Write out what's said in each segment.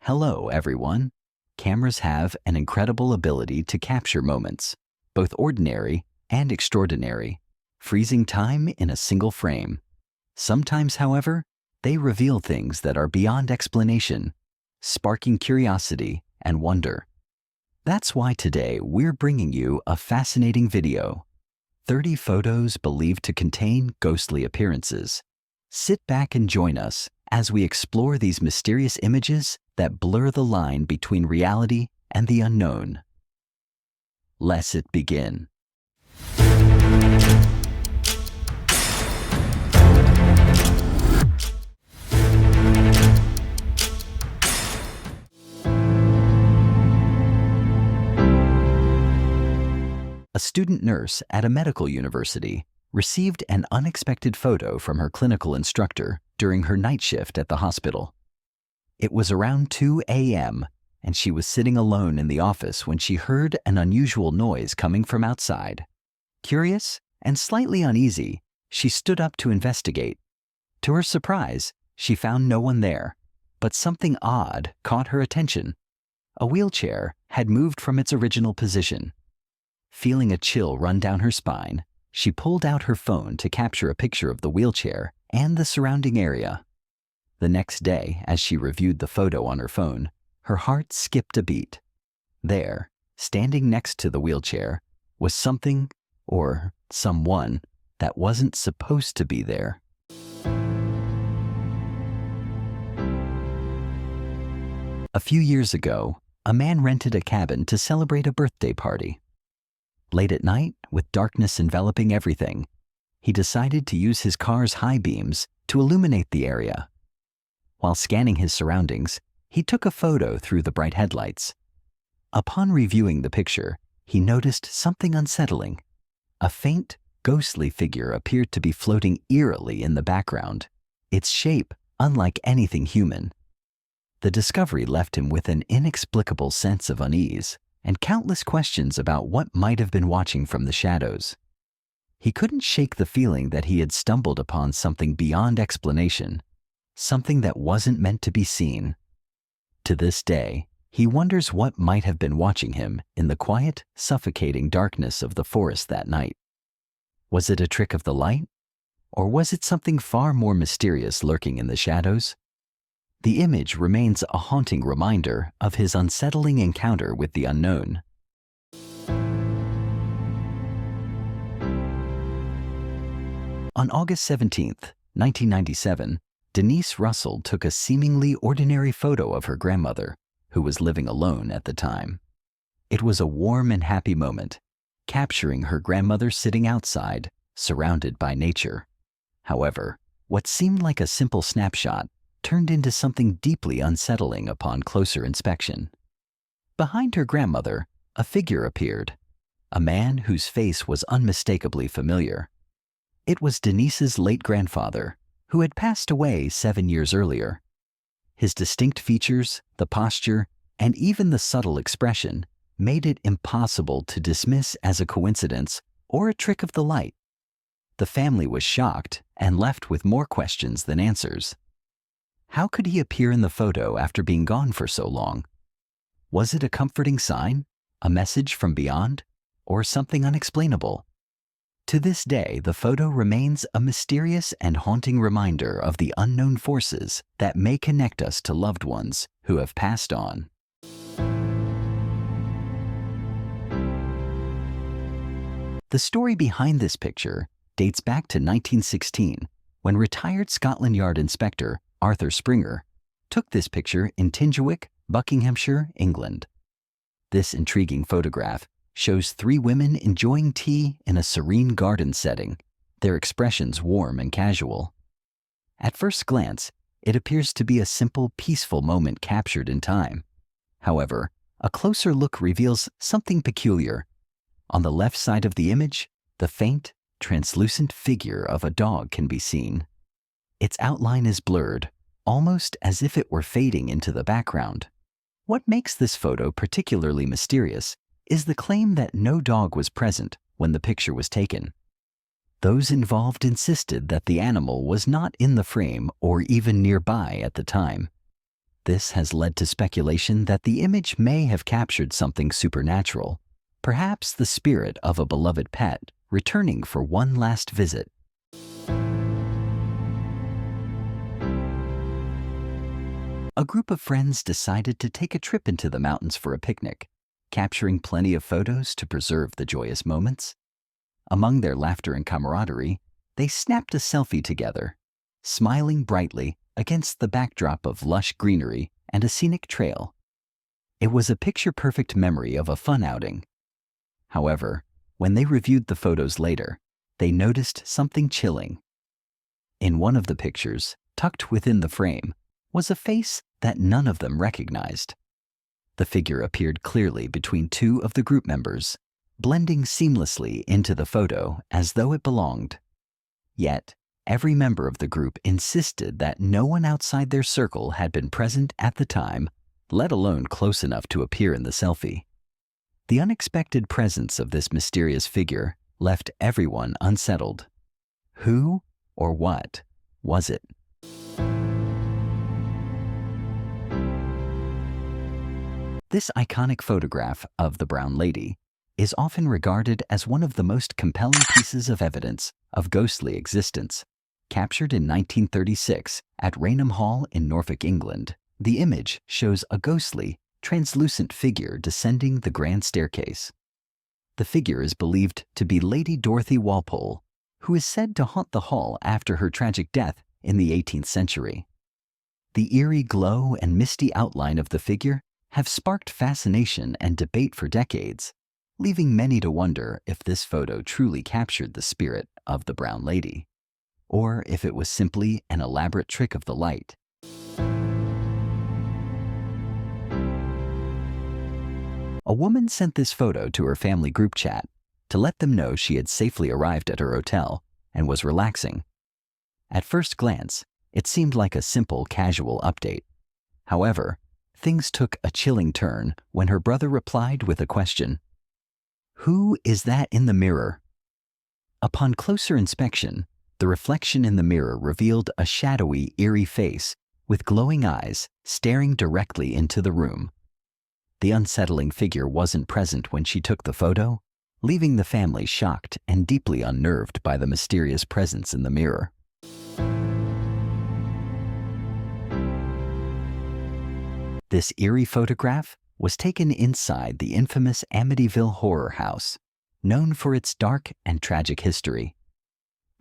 Hello, everyone. Cameras have an incredible ability to capture moments, both ordinary and extraordinary, freezing time in a single frame. Sometimes, however, they reveal things that are beyond explanation, sparking curiosity and wonder. That's why today we're bringing you a fascinating video. 30 photos believed to contain ghostly appearances. Sit back and join us as we explore these mysterious images that blur the line between reality and the unknown. Let's begin. A student nurse at a medical university received an unexpected photo from her clinical instructor during her night shift at the hospital. It was around 2 a.m., and she was sitting alone in the office when she heard an unusual noise coming from outside. Curious and slightly uneasy, she stood up to investigate. To her surprise, she found no one there, but something odd caught her attention. A wheelchair had moved from its original position. Feeling a chill run down her spine, she pulled out her phone to capture a picture of the wheelchair and the surrounding area. The next day, as she reviewed the photo on her phone, her heart skipped a beat. There, standing next to the wheelchair, was something, or someone, that wasn't supposed to be there. A few years ago, a man rented a cabin to celebrate a birthday party. Late at night, with darkness enveloping everything, he decided to use his car's high beams to illuminate the area. While scanning his surroundings, he took a photo through the bright headlights. Upon reviewing the picture, he noticed something unsettling. A faint, ghostly figure appeared to be floating eerily in the background, its shape unlike anything human. The discovery left him with an inexplicable sense of unease and countless questions about what might have been watching from the shadows. He couldn't shake the feeling that he had stumbled upon something beyond explanation, something that wasn't meant to be seen. To this day, he wonders what might have been watching him in the quiet, suffocating darkness of the forest that night. Was it a trick of the light? Or was it something far more mysterious lurking in the shadows? The image remains a haunting reminder of his unsettling encounter with the unknown. On August 17, 1997, Denise Russell took a seemingly ordinary photo of her grandmother, who was living alone at the time. It was a warm and happy moment, capturing her grandmother sitting outside, surrounded by nature. However, what seemed like a simple snapshot turned into something deeply unsettling upon closer inspection. Behind her grandmother, a figure appeared, a man whose face was unmistakably familiar. It was Denise's late grandfather, who had passed away 7 years earlier. His distinct features, the posture, and even the subtle expression made it impossible to dismiss as a coincidence or a trick of the light. The family was shocked and left with more questions than answers. How could he appear in the photo after being gone for so long? Was it a comforting sign, a message from beyond, or something unexplainable? To this day, the photo remains a mysterious and haunting reminder of the unknown forces that may connect us to loved ones who have passed on. The story behind this picture dates back to 1916, when retired Scotland Yard Inspector Arthur Springer took this picture in Tingewick, Buckinghamshire, England. This intriguing photograph shows 3 women enjoying tea in a serene garden setting, their expressions warm and casual. At first glance, it appears to be a simple, peaceful moment captured in time. However, a closer look reveals something peculiar. On the left side of the image, the faint, translucent figure of a dog can be seen. Its outline is blurred, almost as if it were fading into the background. What makes this photo particularly mysterious is the claim that no dog was present when the picture was taken. Those involved insisted that the animal was not in the frame or even nearby at the time. This has led to speculation that the image may have captured something supernatural, perhaps the spirit of a beloved pet returning for one last visit. A group of friends decided to take a trip into the mountains for a picnic, capturing plenty of photos to preserve the joyous moments. Among their laughter and camaraderie, they snapped a selfie together, smiling brightly against the backdrop of lush greenery and a scenic trail. It was a picture-perfect memory of a fun outing. However, when they reviewed the photos later, they noticed something chilling. In one of the pictures, tucked within the frame, was a face that none of them recognized. The figure appeared clearly between two of the group members, blending seamlessly into the photo as though it belonged. Yet, every member of the group insisted that no one outside their circle had been present at the time, let alone close enough to appear in the selfie. The unexpected presence of this mysterious figure left everyone unsettled. Who or what was it? This iconic photograph of the Brown Lady is often regarded as one of the most compelling pieces of evidence of ghostly existence. Captured in 1936 at Rainham Hall in Norfolk, England, the image shows a ghostly, translucent figure descending the grand staircase. The figure is believed to be Lady Dorothy Walpole, who is said to haunt the hall after her tragic death in the 18th century. The eerie glow and misty outline of the figure have sparked fascination and debate for decades, leaving many to wonder if this photo truly captured the spirit of the Brown Lady, or if it was simply an elaborate trick of the light. A woman sent this photo to her family group chat to let them know she had safely arrived at her hotel and was relaxing. At first glance, it seemed like a simple, casual update. However, things took a chilling turn when her brother replied with a question. "Who is that in the mirror?" Upon closer inspection, the reflection in the mirror revealed a shadowy, eerie face with glowing eyes staring directly into the room. The unsettling figure wasn't present when she took the photo, leaving the family shocked and deeply unnerved by the mysterious presence in the mirror. This eerie photograph was taken inside the infamous Amityville Horror House, known for its dark and tragic history.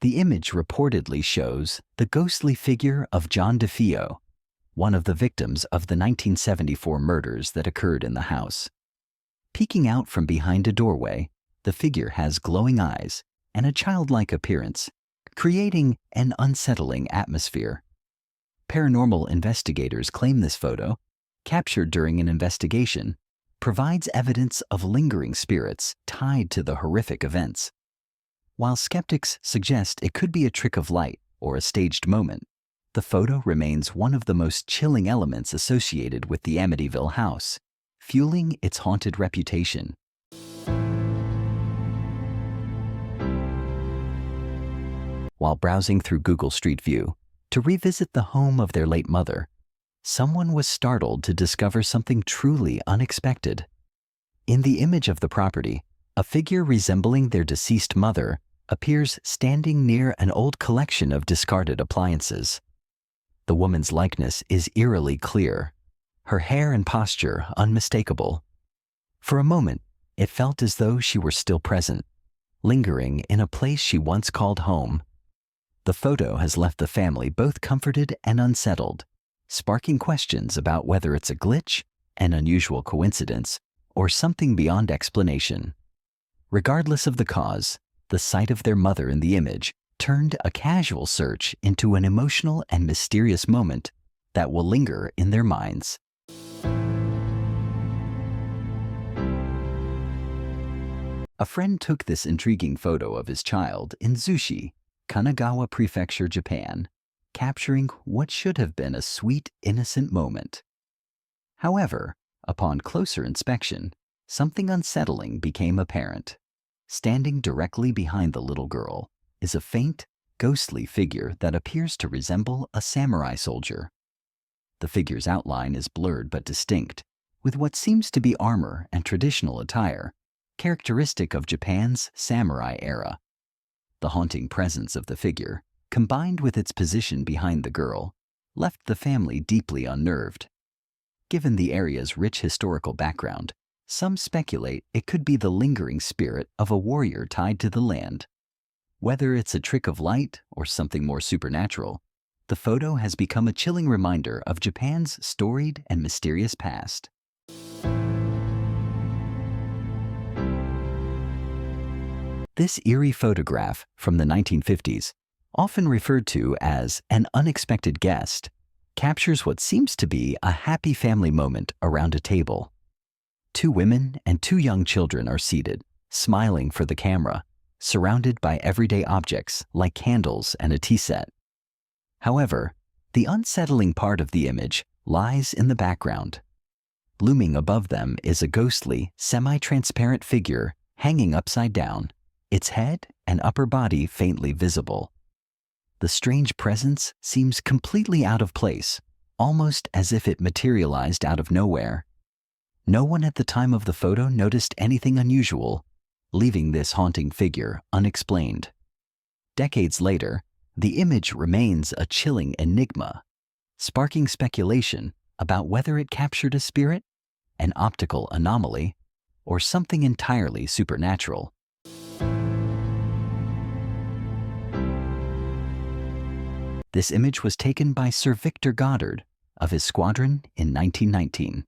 The image reportedly shows the ghostly figure of John DeFeo, one of the victims of the 1974 murders that occurred in the house. Peeking out from behind a doorway, the figure has glowing eyes and a childlike appearance, creating an unsettling atmosphere. Paranormal investigators claim this photo, captured during an investigation, provides evidence of lingering spirits tied to the horrific events. While skeptics suggest it could be a trick of light or a staged moment, the photo remains one of the most chilling elements associated with the Amityville house, fueling its haunted reputation. While browsing through Google Street View to revisit the home of their late mother, someone was startled to discover something truly unexpected. In the image of the property, a figure resembling their deceased mother appears standing near an old collection of discarded appliances. The woman's likeness is eerily clear, her hair and posture unmistakable. For a moment, it felt as though she were still present, lingering in a place she once called home. The photo has left the family both comforted and unsettled, sparking questions about whether it's a glitch, an unusual coincidence, or something beyond explanation. Regardless of the cause, the sight of their mother in the image turned a casual search into an emotional and mysterious moment that will linger in their minds. A friend took this intriguing photo of his child in Zushi, Kanagawa Prefecture, Japan, capturing what should have been a sweet, innocent moment. However, upon closer inspection, something unsettling became apparent. Standing directly behind the little girl is a faint, ghostly figure that appears to resemble a samurai soldier. The figure's outline is blurred but distinct, with what seems to be armor and traditional attire, characteristic of Japan's samurai era. The haunting presence of the figure, combined with its position behind the girl, left the family deeply unnerved. Given the area's rich historical background, some speculate it could be the lingering spirit of a warrior tied to the land. Whether it's a trick of light or something more supernatural, the photo has become a chilling reminder of Japan's storied and mysterious past. This eerie photograph from the 1950s, often referred to as an unexpected guest, captures what seems to be a happy family moment around a table. Two women and two young children are seated, smiling for the camera, surrounded by everyday objects like candles and a tea set. However, the unsettling part of the image lies in the background. Looming above them is a ghostly, semi-transparent figure hanging upside down, its head and upper body faintly visible. The strange presence seems completely out of place, almost as if it materialized out of nowhere. No one at the time of the photo noticed anything unusual, leaving this haunting figure unexplained. Decades later, the image remains a chilling enigma, sparking speculation about whether it captured a spirit, an optical anomaly, or something entirely supernatural. This image was taken by Sir Victor Goddard of his squadron in 1919.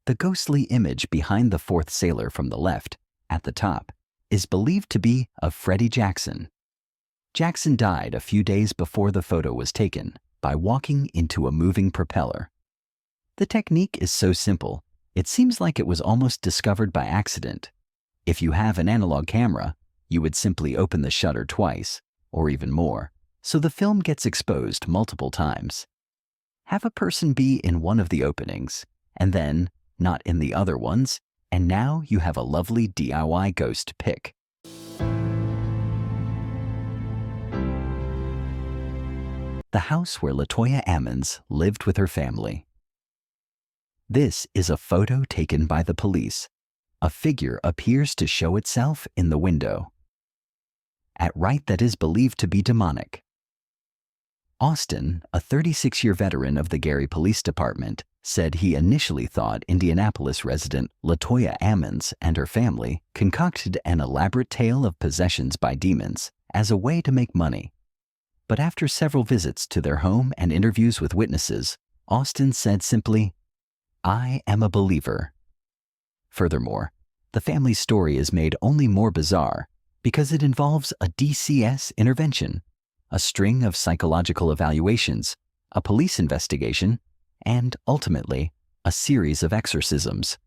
The ghostly image behind the fourth sailor from the left, at the top, is believed to be of Freddie Jackson. Jackson died a few days before the photo was taken by walking into a moving propeller. The technique is so simple, it seems like it was almost discovered by accident. If you have an analog camera, you would simply open the shutter twice, or even more, so the film gets exposed multiple times. Have a person be in one of the openings, and then not in the other ones, and now you have a lovely DIY ghost pic. The house where Latoya Ammons lived with her family. This is a photo taken by the police. A figure appears to show itself in the window, at right that is believed to be demonic. Austin, a 36-year veteran of the Gary Police Department, said he initially thought Indianapolis resident Latoya Ammons and her family concocted an elaborate tale of possessions by demons as a way to make money. But after several visits to their home and interviews with witnesses, Austin said simply, "I am a believer." Furthermore, the family's story is made only more bizarre because it involves a DCS intervention, a string of psychological evaluations, a police investigation, and ultimately, a series of exorcisms.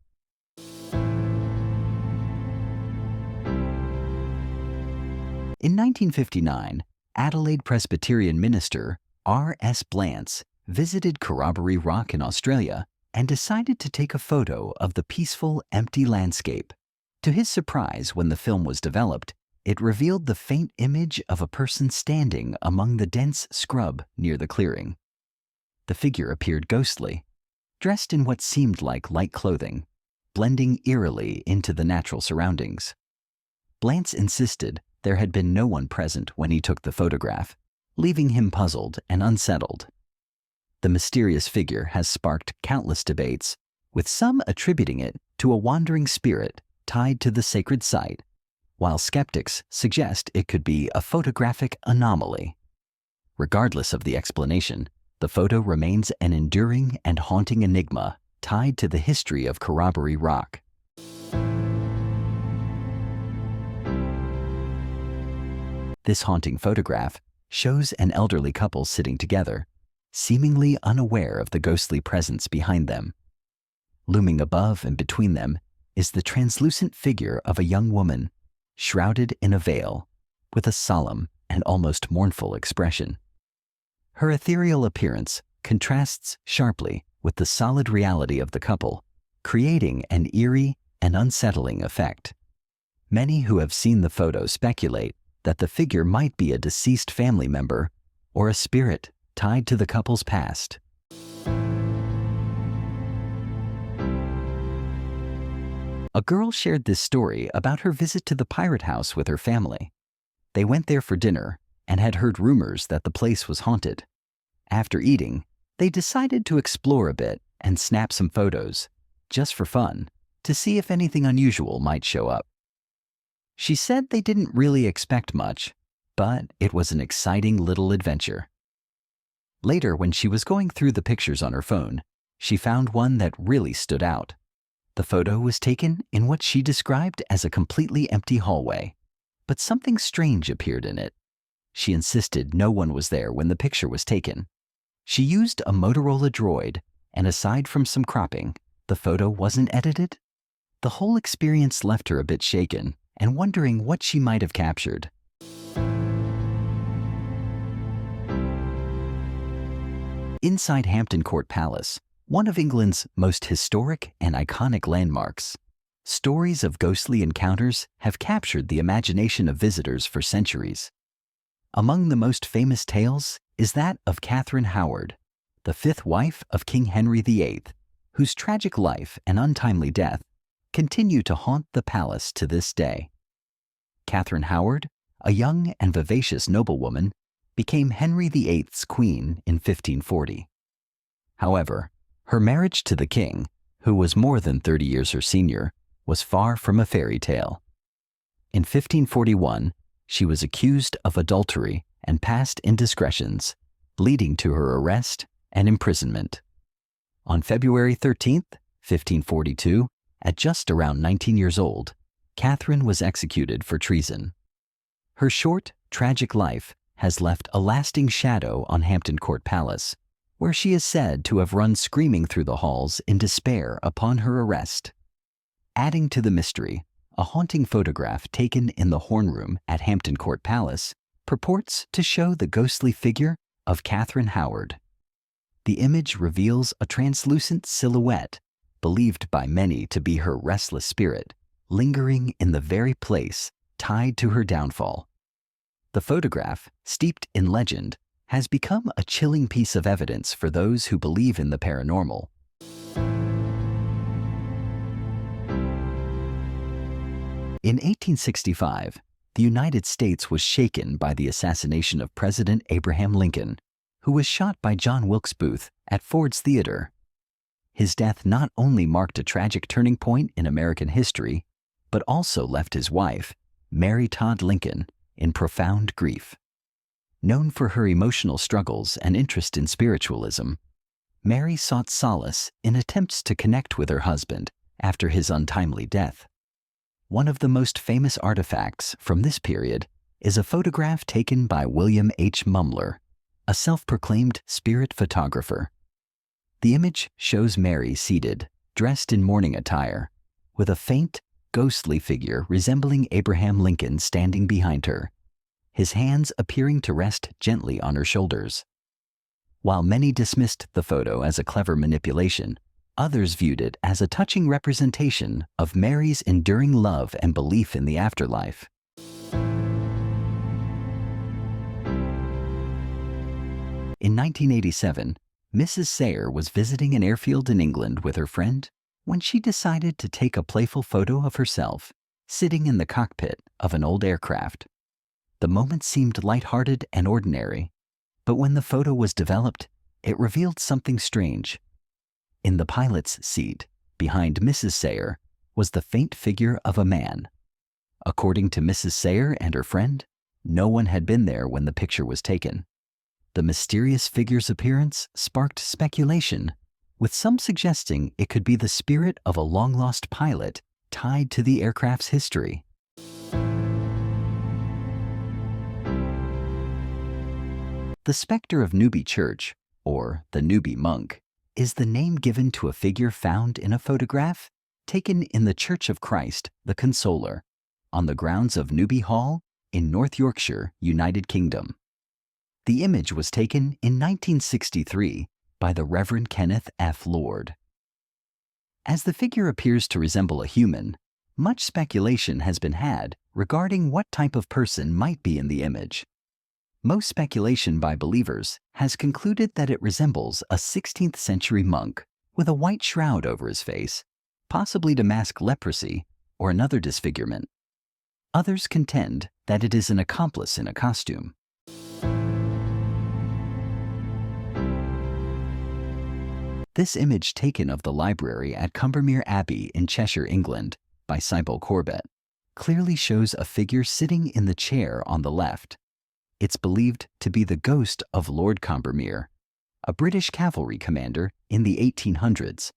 In 1959, Adelaide Presbyterian minister R.S. Blance visited Corroboree Rock in Australia and decided to take a photo of the peaceful, empty landscape. To his surprise, when the film was developed, it revealed the faint image of a person standing among the dense scrub near the clearing. The figure appeared ghostly, dressed in what seemed like light clothing, blending eerily into the natural surroundings. Blance insisted there had been no one present when he took the photograph, leaving him puzzled and unsettled. The mysterious figure has sparked countless debates, with some attributing it to a wandering spirit tied to the sacred site, while skeptics suggest it could be a photographic anomaly. Regardless of the explanation, the photo remains an enduring and haunting enigma tied to the history of Corroboree Rock. This haunting photograph shows an elderly couple sitting together, seemingly unaware of the ghostly presence behind them. Looming above and between them is the translucent figure of a young woman, shrouded in a veil, with a solemn and almost mournful expression. Her ethereal appearance contrasts sharply with the solid reality of the couple, creating an eerie and unsettling effect. Many who have seen the photo speculate that the figure might be a deceased family member or a spirit tied to the couple's past. A girl shared this story about her visit to the pirate house with her family. They went there for dinner and had heard rumors that the place was haunted. After eating, they decided to explore a bit and snap some photos, just for fun, to see if anything unusual might show up. She said they didn't really expect much, but it was an exciting little adventure. Later, when she was going through the pictures on her phone, she found one that really stood out. The photo was taken in what she described as a completely empty hallway, but something strange appeared in it. She insisted no one was there when the picture was taken. She used a Motorola Droid, and aside from some cropping, the photo wasn't edited. The whole experience left her a bit shaken and wondering what she might have captured. Inside Hampton Court Palace, one of England's most historic and iconic landmarks, stories of ghostly encounters have captured the imagination of visitors for centuries. Among the most famous tales is that of Catherine Howard, the fifth wife of King Henry VIII, whose tragic life and untimely death continue to haunt the palace to this day. Catherine Howard, a young and vivacious noblewoman, became Henry VIII's queen in 1540. However, her marriage to the king, who was more than 30 years her senior, was far from a fairy tale. In 1541, she was accused of adultery and past indiscretions, leading to her arrest and imprisonment. On February 13, 1542, at just around 19 years old, Catherine was executed for treason. Her short, tragic life has left a lasting shadow on Hampton Court Palace, where she is said to have run screaming through the halls in despair upon her arrest. Adding to the mystery, a haunting photograph taken in the Horn Room at Hampton Court Palace purports to show the ghostly figure of Catherine Howard. The image reveals a translucent silhouette, believed by many to be her restless spirit, lingering in the very place tied to her downfall. The photograph, steeped in legend, has become a chilling piece of evidence for those who believe in the paranormal. In 1865, the United States was shaken by the assassination of President Abraham Lincoln, who was shot by John Wilkes Booth at Ford's Theater. His death not only marked a tragic turning point in American history, but also left his wife, Mary Todd Lincoln, in profound grief. Known for her emotional struggles and interest in spiritualism, Mary sought solace in attempts to connect with her husband after his untimely death. One of the most famous artifacts from this period is a photograph taken by William H. Mumler, a self-proclaimed spirit photographer. The image shows Mary seated, dressed in mourning attire, with a faint, ghostly figure resembling Abraham Lincoln standing behind her, his hands appearing to rest gently on her shoulders. While many dismissed the photo as a clever manipulation, others viewed it as a touching representation of Mary's enduring love and belief in the afterlife. In 1987, Mrs. Sayer was visiting an airfield in England with her friend when she decided to take a playful photo of herself sitting in the cockpit of an old aircraft. The moment seemed lighthearted and ordinary, but when the photo was developed, it revealed something strange. In the pilot's seat, behind Mrs. Sayer, was the faint figure of a man. According to Mrs. Sayer and her friend, no one had been there when the picture was taken. The mysterious figure's appearance sparked speculation, with some suggesting it could be the spirit of a long-lost pilot tied to the aircraft's history. The specter of Newby Church, or the Newby Monk, is the name given to a figure found in a photograph taken in the Church of Christ, the Consoler, on the grounds of Newby Hall in North Yorkshire, United Kingdom. The image was taken in 1963 by the Reverend Kenneth F. Lord. As the figure appears to resemble a human, much speculation has been had regarding what type of person might be in the image. Most speculation by believers has concluded that it resembles a 16th century monk with a white shroud over his face, possibly to mask leprosy or another disfigurement. Others contend that it is an accomplice in a costume. This image taken of the library at Cumbermere Abbey in Cheshire, England, by Sybil Corbett, clearly shows a figure sitting in the chair on the left. It's believed to be the ghost of Lord Combermere, a British cavalry commander in the 1800s.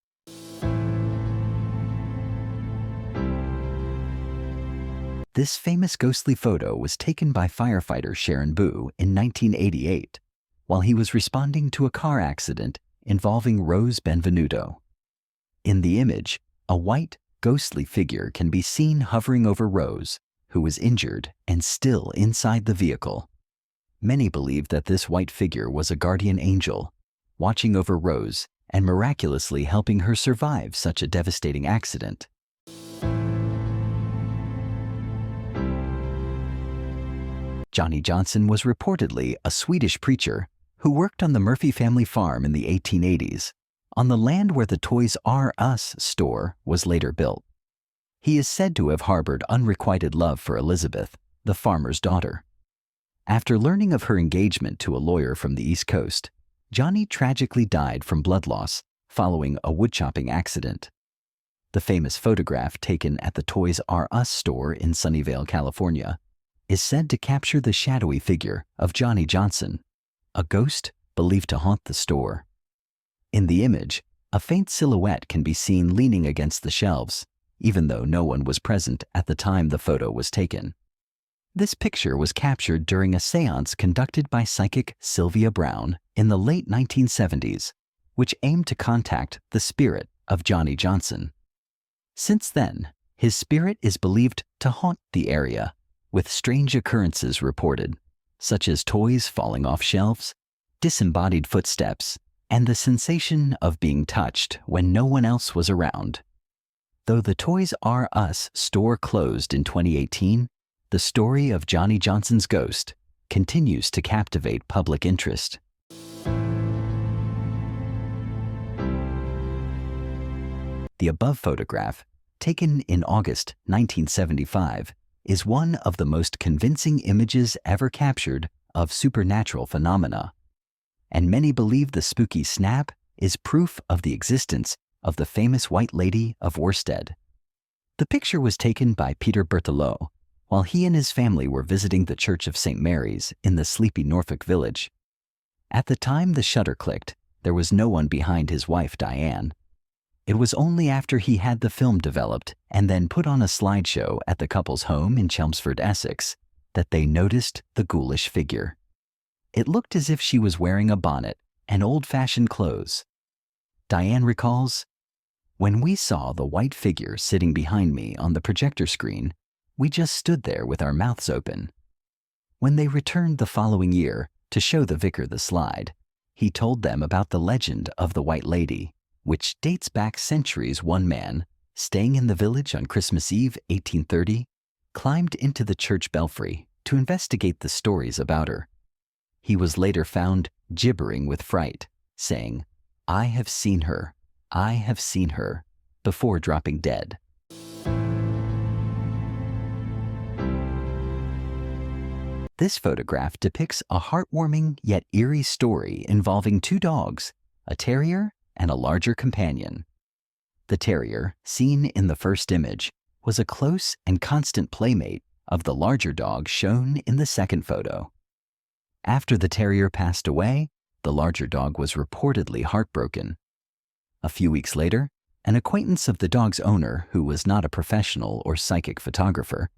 This famous ghostly photo was taken by firefighter Sharon Boo in 1988 while he was responding to a car accident involving Rose Benvenuto. In the image, a white, ghostly figure can be seen hovering over Rose, who was injured and still inside the vehicle. Many believe that this white figure was a guardian angel, watching over Rose and miraculously helping her survive such a devastating accident. Johnny Johnson was reportedly a Swedish preacher who worked on the Murphy family farm in the 1880s, on the land where the Toys R Us store was later built. He is said to have harbored unrequited love for Elizabeth, the farmer's daughter. After learning of her engagement to a lawyer from the East Coast, Johnny tragically died from blood loss following a woodchopping accident. The famous photograph taken at the Toys R Us store in Sunnyvale, California, is said to capture the shadowy figure of Johnny Johnson, a ghost believed to haunt the store. In the image, a faint silhouette can be seen leaning against the shelves, even though no one was present at the time the photo was taken. This picture was captured during a séance conducted by psychic Sylvia Brown in the late 1970s, which aimed to contact the spirit of Johnny Johnson. Since then, his spirit is believed to haunt the area, with strange occurrences reported, such as toys falling off shelves, disembodied footsteps, and the sensation of being touched when no one else was around. Though the Toys R Us store closed in 2018, the story of Johnny Johnson's ghost continues to captivate public interest. The above photograph, taken in August 1975, is one of the most convincing images ever captured of supernatural phenomena, and many believe the spooky snap is proof of the existence of the famous White Lady of Worsted. The picture was taken by Peter Berthelot while he and his family were visiting the Church of St. Mary's in the sleepy Norfolk village. At the time the shutter clicked, there was no one behind his wife, Diane. It was only after he had the film developed and then put on a slideshow at the couple's home in Chelmsford, Essex, that they noticed the ghoulish figure. It looked as if she was wearing a bonnet and old-fashioned clothes. Diane recalls, "When we saw the white figure sitting behind me on the projector screen, we just stood there with our mouths open." When they returned the following year to show the vicar the slide, he told them about the legend of the White Lady, which dates back centuries. One man, staying in the village on Christmas Eve 1830, climbed into the church belfry to investigate the stories about her. He was later found gibbering with fright, saying, "I have seen her, I have seen her," before dropping dead. This photograph depicts a heartwarming yet eerie story involving two dogs, a terrier and a larger companion. The terrier, seen in the first image, was a close and constant playmate of the larger dog shown in the second photo. After the terrier passed away, the larger dog was reportedly heartbroken. A few weeks later, an acquaintance of the dog's owner, who was not a professional or psychic photographer,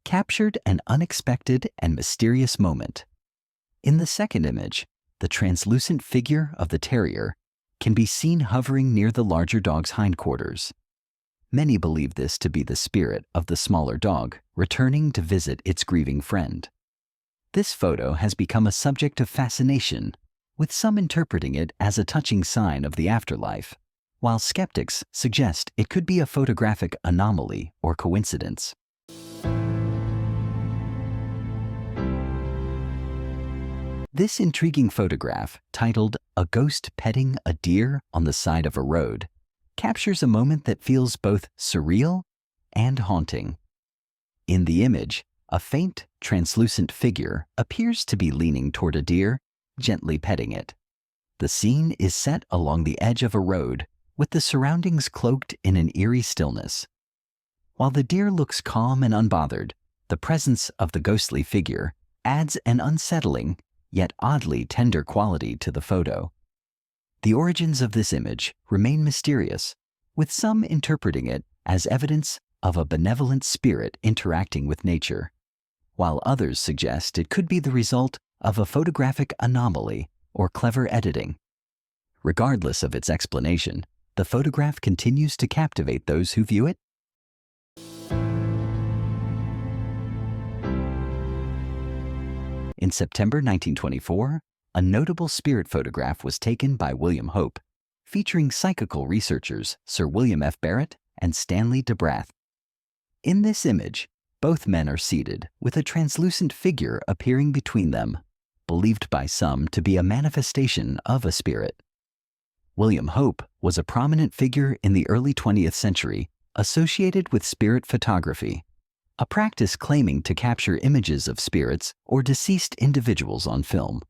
captured an unexpected and mysterious moment. In the second image, the translucent figure of the terrier can be seen hovering near the larger dog's hindquarters. Many believe this to be the spirit of the smaller dog returning to visit its grieving friend. This photo has become a subject of fascination, with some interpreting it as a touching sign of the afterlife, while skeptics suggest it could be a photographic anomaly or coincidence. This intriguing photograph, titled "A Ghost Petting a Deer on the Side of a Road," captures a moment that feels both surreal and haunting. In the image, a faint, translucent figure appears to be leaning toward a deer, gently petting it. The scene is set along the edge of a road, with the surroundings cloaked in an eerie stillness. While the deer looks calm and unbothered, the presence of the ghostly figure adds an unsettling, yet oddly tender quality to the photo. The origins of this image remain mysterious, with some interpreting it as evidence of a benevolent spirit interacting with nature, while others suggest it could be the result of a photographic anomaly or clever editing. Regardless of its explanation, the photograph continues to captivate those who view it. In September 1924, a notable spirit photograph was taken by William Hope, featuring psychical researchers Sir William F. Barrett and Stanley DeBrath. In this image, both men are seated, with a translucent figure appearing between them, believed by some to be a manifestation of a spirit. William Hope was a prominent figure in the early 20th century associated with spirit photography, a practice claiming to capture images of spirits or deceased individuals on film.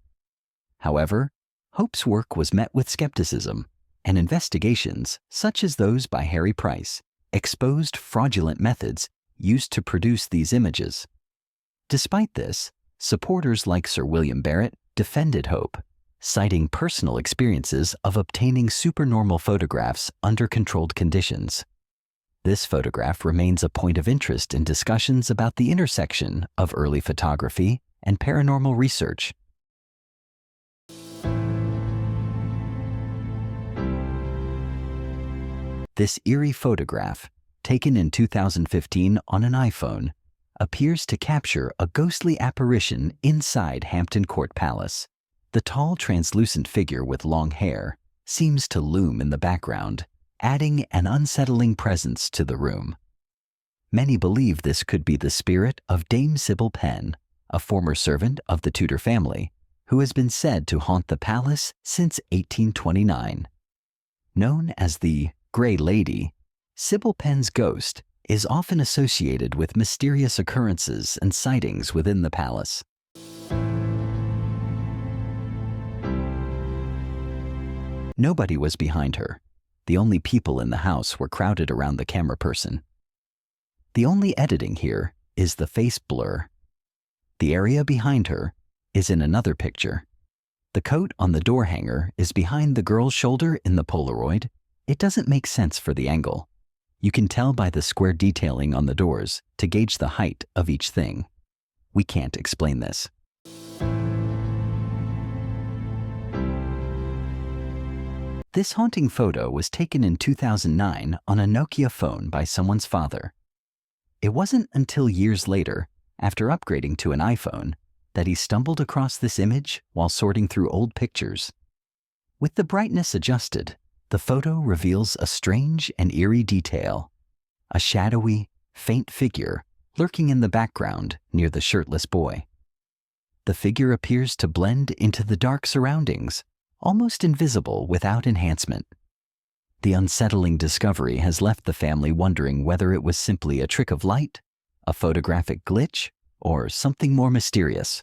However, Hope's work was met with skepticism, and investigations, such as those by Harry Price, exposed fraudulent methods used to produce these images. Despite this, supporters like Sir William Barrett defended Hope, citing personal experiences of obtaining supernormal photographs under controlled conditions. This photograph remains a point of interest in discussions about the intersection of early photography and paranormal research. This eerie photograph, taken in 2015 on an iPhone, appears to capture a ghostly apparition inside Hampton Court Palace. The tall, translucent figure with long hair seems to loom in the background, adding an unsettling presence to the room. Many believe this could be the spirit of Dame Sybil Penn, a former servant of the Tudor family, who has been said to haunt the palace since 1829. Known as the Grey Lady, Sybil Penn's ghost is often associated with mysterious occurrences and sightings within the palace. Nobody was behind her. The only people in the house were crowded around the camera person. The only editing here is the face blur. The area behind her is in another picture. The coat on the door hanger is behind the girl's shoulder in the Polaroid. It doesn't make sense for the angle. You can tell by the square detailing on the doors to gauge the height of each thing. We can't explain this. This haunting photo was taken in 2009 on a Nokia phone by someone's father. It wasn't until years later, after upgrading to an iPhone, that he stumbled across this image while sorting through old pictures. With the brightness adjusted, the photo reveals a strange and eerie detail, a shadowy, faint figure lurking in the background near the shirtless boy. The figure appears to blend into the dark surroundings, almost invisible without enhancement. The unsettling discovery has left the family wondering whether it was simply a trick of light, a photographic glitch, or something more mysterious.